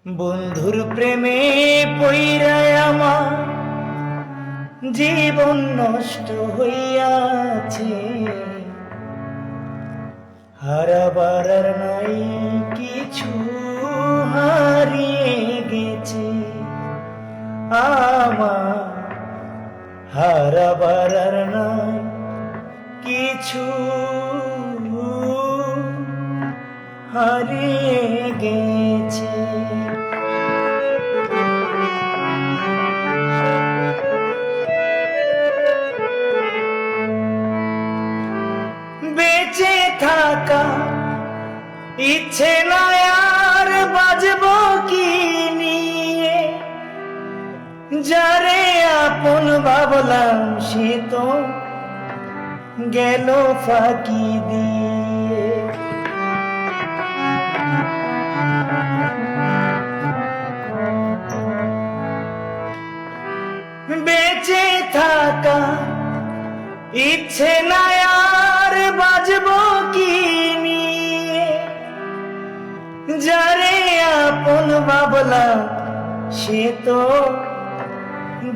বন্ধুর প্রেমে পইরা আমার জীবন নষ্ট হইয়াছে, হারাবার আর নাই কিছু, হারিয়ে গেছে আমার, হারাবার আর নাই কিছু, হারিয়ে গেছে। বেঁচে থাকা ইচ্ছে না আর, বাজবো কি নিয়ে, যারে আপন ভাবলাম সে তো গেল ফাঁকি দিয়ে। বেঁচে থাকা ইচ্ছে না আর, বাজবো কি নিয়ে, যারে আপন ভাবলাম সে তো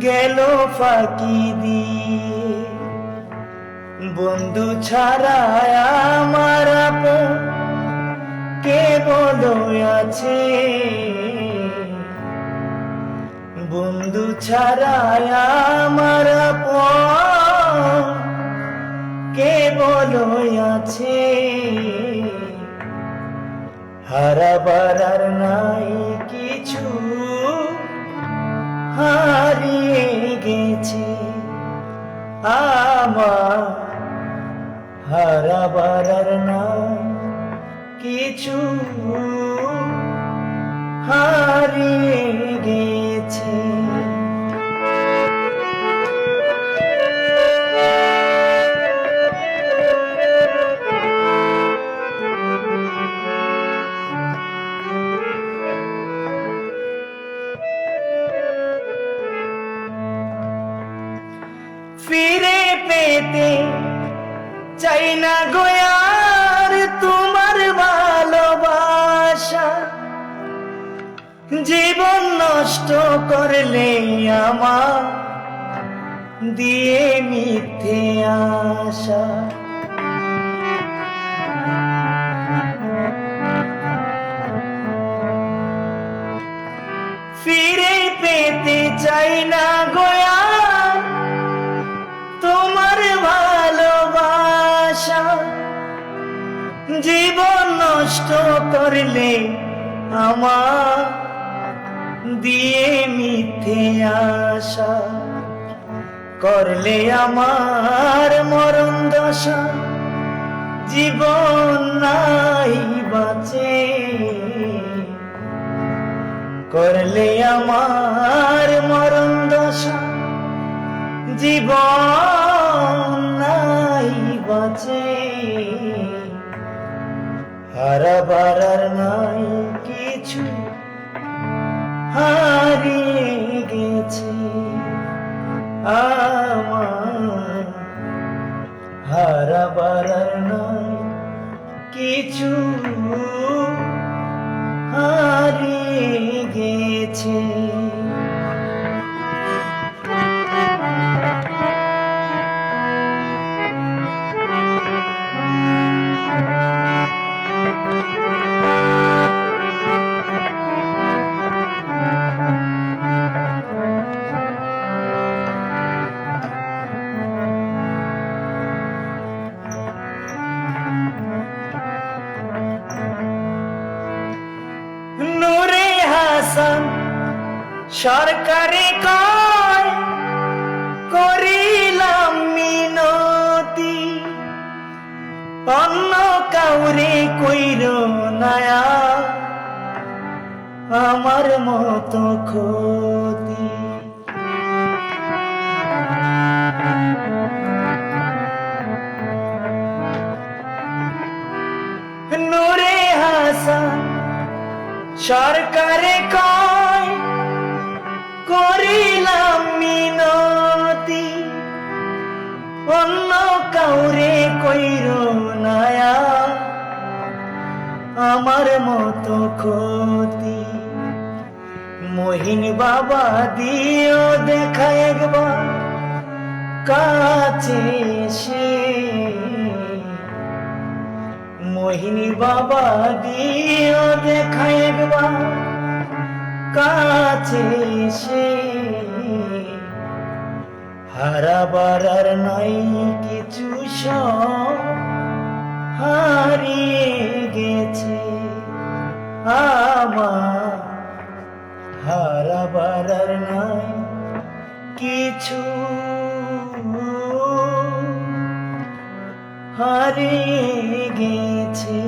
গেল ফাঁকি দিয়ে। বন্ধু ছাড়া আমার আপন কে বলো আছে, বন্ধু ছাড়া আমার আপন কে বলো আছে, হারাবার আর নাই কিছু, হারিয়ে গেছে আমার, হারাবার আর নাই কিছু, হারিয়ে গেছে। ফিরে পেতে চাই না গো আর তোমার ভালোবাসা, জীবন নষ্ট করলে আমার দিয়ে মিথ্যে আশা। ফিরে পেতে চাই না গো আর তোমার ভালোবাসা, জীবন নষ্ট করলে আমার দিয়ে মিথ্যে আশা, করলে আমার মরণ দশা, জীবন নাই বাঁচে, করলে আমার মরণ দশা, জীবন নাই বাঁচে, হারাবার আর নাই কিছু, হারিয়ে গেছে আমার, হারাবার আর নাই কিছু, হারিয়ে গেছে। নূরে হাসান সরকারে কয় করিলাম মিনতি, অন্য কাউরে কইরো নায়া আমার মতো ক্ষতি। নূরে হাসান সরকারে কয় করিলাম মিনতি, অন্য কাউরে কইরো নায়া আমার মতো ক্ষতি। মহিন বাবা দিও দেখা একবার কাছে এসে, মোহিনী বাবা দিও দেখা একবার কাছে এসে, হারাবার আর নাই কিছু, সব হারিয়ে গেছে আমার, হারাবার আর নাই কিছু, হারিয়ে গেছে।